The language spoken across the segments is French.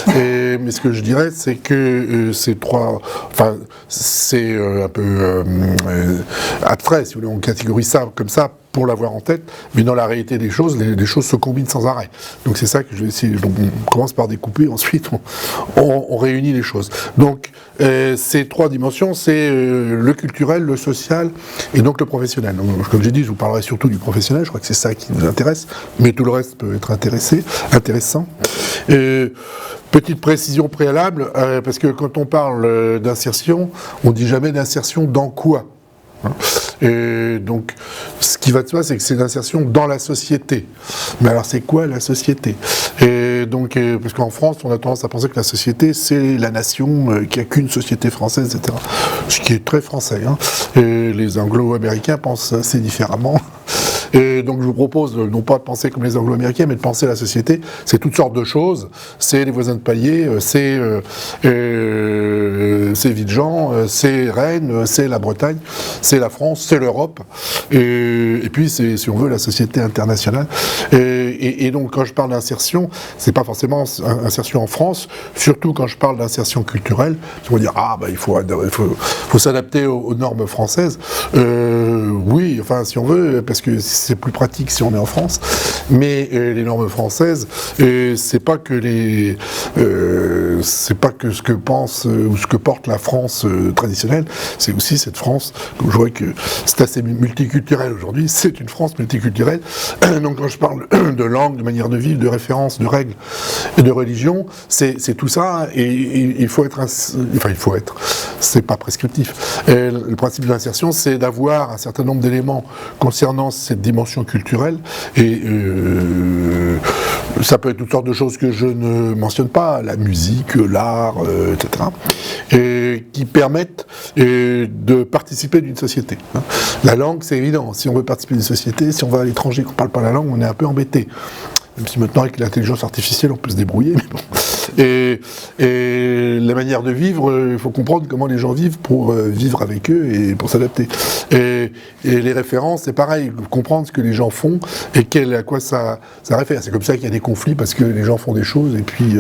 Mais ce que je dirais, c'est que c'est un peu abstrait, si vous voulez, on catégorise ça comme ça pour l'avoir en tête, mais dans la réalité des choses, les choses se combinent sans arrêt. Donc c'est ça que je vais essayer. Donc on commence par découper, ensuite on réunit les choses. Donc ces trois dimensions, c'est le culturel, le social et donc le professionnel. Donc, comme j'ai dit, je vous parlerai surtout du professionnel, je crois que c'est ça qui nous intéresse, mais tout le reste peut être intéressant. Petite précision préalable, parce que quand on parle d'insertion, on ne dit jamais d'insertion dans quoi. Et donc, ce qui va de soi, c'est que c'est l'insertion dans la société. Mais alors, c'est quoi la société? Et donc, parce qu'en France, on a tendance à penser que la société, c'est la nation, qu'il n'y a qu'une société française, etc. Ce qui est très français. Et les anglo-américains pensent assez différemment. Et donc je vous propose non pas de penser comme les anglo-américains, mais de penser la société, c'est toutes sortes de choses, c'est les voisins de palier, c'est Villejean, c'est Rennes, c'est la Bretagne, c'est la France, c'est l'Europe, et puis c'est, si on veut, la société internationale. Et donc quand je parle d'insertion, c'est pas forcément insertion en France, surtout quand je parle d'insertion culturelle, on va dire il faut s'adapter aux normes françaises. Oui, enfin si on veut, parce que c'est plus pratique si on est en France, mais les normes françaises, c'est pas que ce que pense ou ce que porte la France traditionnelle, c'est aussi cette France. Je vois que c'est assez multiculturel aujourd'hui. C'est une France multiculturelle. Donc quand je parle de langue, de manière de vivre, de référence, de règles et de religion, c'est tout ça. Et il faut être, c'est pas prescriptif. Le principe de l'insertion, c'est d'avoir un certain nombre d'éléments concernant cette dimension culturelle, et ça peut être toutes sortes de choses que je ne mentionne pas, la musique, l'art, etc., et qui permettent de participer d'une société. La langue, c'est évident, si on veut participer d'une société, si on va à l'étranger et qu'on ne parle pas la langue, on est un peu embêté. Même si maintenant, avec l'intelligence artificielle, on peut se débrouiller, mais bon. Et la manière de vivre, il faut comprendre comment les gens vivent pour vivre avec eux et pour s'adapter. Et les références, c'est pareil, comprendre ce que les gens font et à quoi ça réfère. C'est comme ça qu'il y a des conflits, parce que les gens font des choses et puis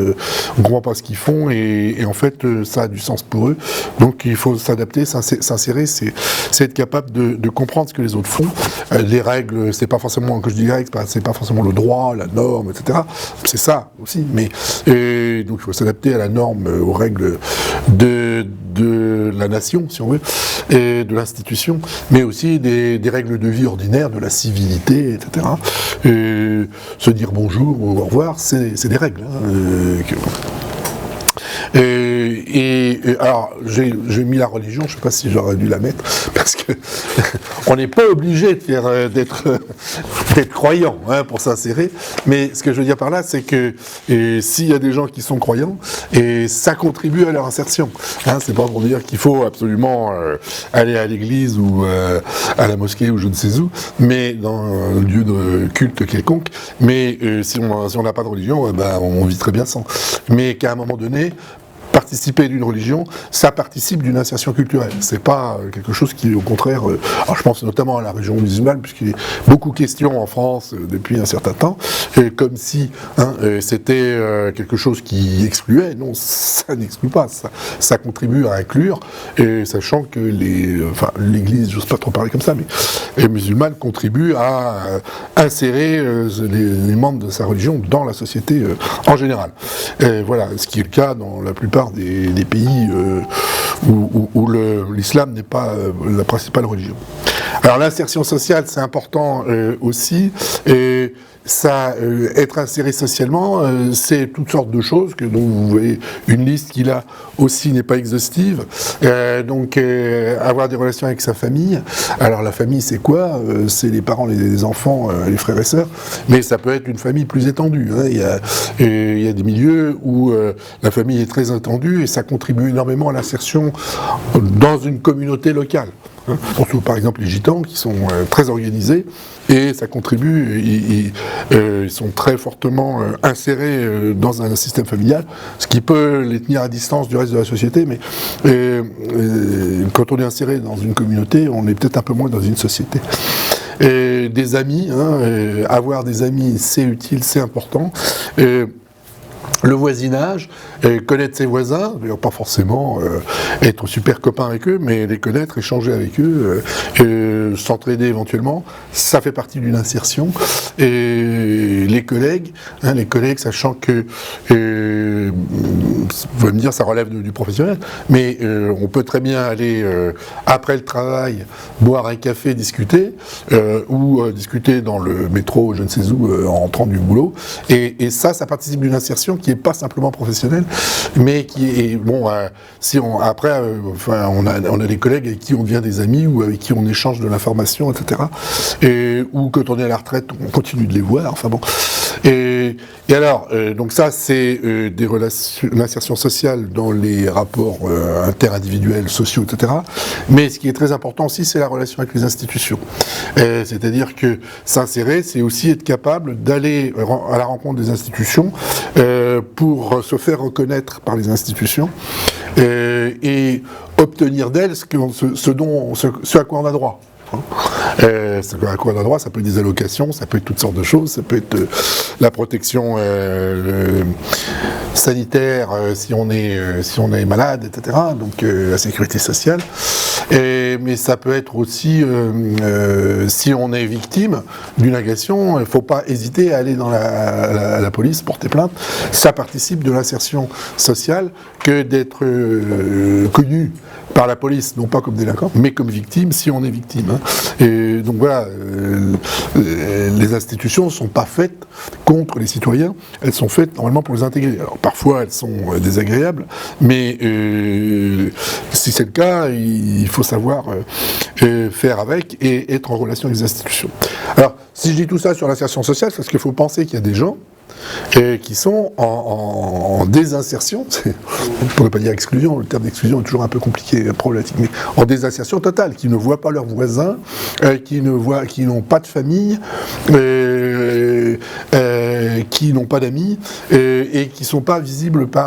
on ne comprend pas ce qu'ils font, et en fait, ça a du sens pour eux. Donc il faut s'adapter, s'insérer, c'est être capable de comprendre ce que les autres font. Les règles, c'est pas forcément, quand je dis règles, c'est pas forcément le droit, la norme, etc. C'est ça aussi, mais donc il faut s'adapter à la norme, aux règles de la nation, si on veut, et de l'institution, mais aussi des règles de vie ordinaires, de la civilité, etc. Et se dire bonjour ou au revoir, c'est des règles. Alors, j'ai mis la religion, je ne sais pas si j'aurais dû la mettre, parce que on n'est pas obligé d'être croyant pour s'insérer, mais ce que je veux dire par là, c'est que s'il y a des gens qui sont croyants, et ça contribue à leur insertion. C'est pas pour dire qu'il faut absolument aller à l'église ou à la mosquée ou je ne sais où, mais dans un lieu de culte quelconque, mais si on n'a pas de religion, on vit très bien sans. Mais qu'à un moment donné, participer d'une religion, ça participe d'une insertion culturelle. C'est pas quelque chose qui, au contraire, alors je pense notamment à la religion musulmane, puisqu'il y a beaucoup de questions en France depuis un certain temps, comme si c'était quelque chose qui excluait. Non, ça n'exclut pas. Ça contribue à inclure, et sachant que l'Église, j'ose pas trop parler comme ça, mais les musulmanes contribuent à insérer les membres de sa religion dans la société en général. Et voilà, ce qui est le cas dans la plupart des pays où l'islam n'est pas la principale religion. Alors l'insertion sociale, c'est important aussi, et ça, être inséré socialement, c'est toutes sortes de choses, dont vous voyez une liste qui là aussi n'est pas exhaustive. Donc avoir des relations avec sa famille. Alors la famille, c'est quoi? C'est les parents, les enfants, les frères et sœurs, mais ça peut être une famille plus étendue. Il y a des milieux où la famille est très étendue, et ça contribue énormément à l'insertion dans une communauté locale. Surtout par exemple les gitans qui sont très organisés, et ça contribue, ils sont très fortement insérés dans un système familial, ce qui peut les tenir à distance du reste de la société, mais quand on est inséré dans une communauté, on est peut-être un peu moins dans une société. Et des amis, avoir des amis, c'est utile, c'est important. le voisinage, connaître ses voisins, d'ailleurs pas forcément être super copain avec eux, mais les connaître, échanger avec eux, s'entraider éventuellement, ça fait partie d'une insertion. Et les collègues, sachant que, vous pouvez me dire, ça relève du professionnel, mais on peut très bien aller après le travail, boire un café, discuter, ou discuter dans le métro, je ne sais où, en rentrant du boulot, et ça participe d'une insertion qui n'est pas simplement professionnelle, mais qui est, bon, si on, après, enfin, on a des collègues avec qui on devient des amis, ou avec qui on échange de l'information, etc. Ou quand on est à la retraite, on continue de les voir, enfin bon. Et alors, donc ça, c'est l'insertion sociale dans les rapports interindividuels, sociaux, etc. Mais ce qui est très important aussi, c'est la relation avec les institutions. C'est-à-dire que s'insérer, c'est aussi être capable d'aller à la rencontre des institutions pour se faire reconnaître par les institutions et obtenir d'elles ce à quoi on a droit. À quoi on a droit, ça peut être des allocations, ça peut être toutes sortes de choses, ça peut être la protection sanitaire si on est malade, etc. Donc la sécurité sociale. Mais ça peut être aussi si on est victime d'une agression, il ne faut pas hésiter à aller dans la police, porter plainte. Ça participe de l'insertion sociale que d'être connu par la police, non pas comme délinquant, mais comme victime, si on est victime. Hein. Et donc voilà, les institutions ne sont pas faites contre les citoyens, elles sont faites normalement pour les intégrer. Alors parfois elles sont désagréables, mais si c'est le cas, il faut savoir faire avec et être en relation avec les institutions. Alors, si je dis tout ça sur l'insertion sociale, c'est parce qu'il faut penser qu'il y a des gens qui sont en désinsertion, on ne pourrait pas dire exclusion, le terme d'exclusion est toujours un peu compliqué, problématique, mais en désinsertion totale, qui ne voient pas leurs voisins, qui n'ont pas de famille, qui n'ont pas d'amis, et qui ne sont pas visibles par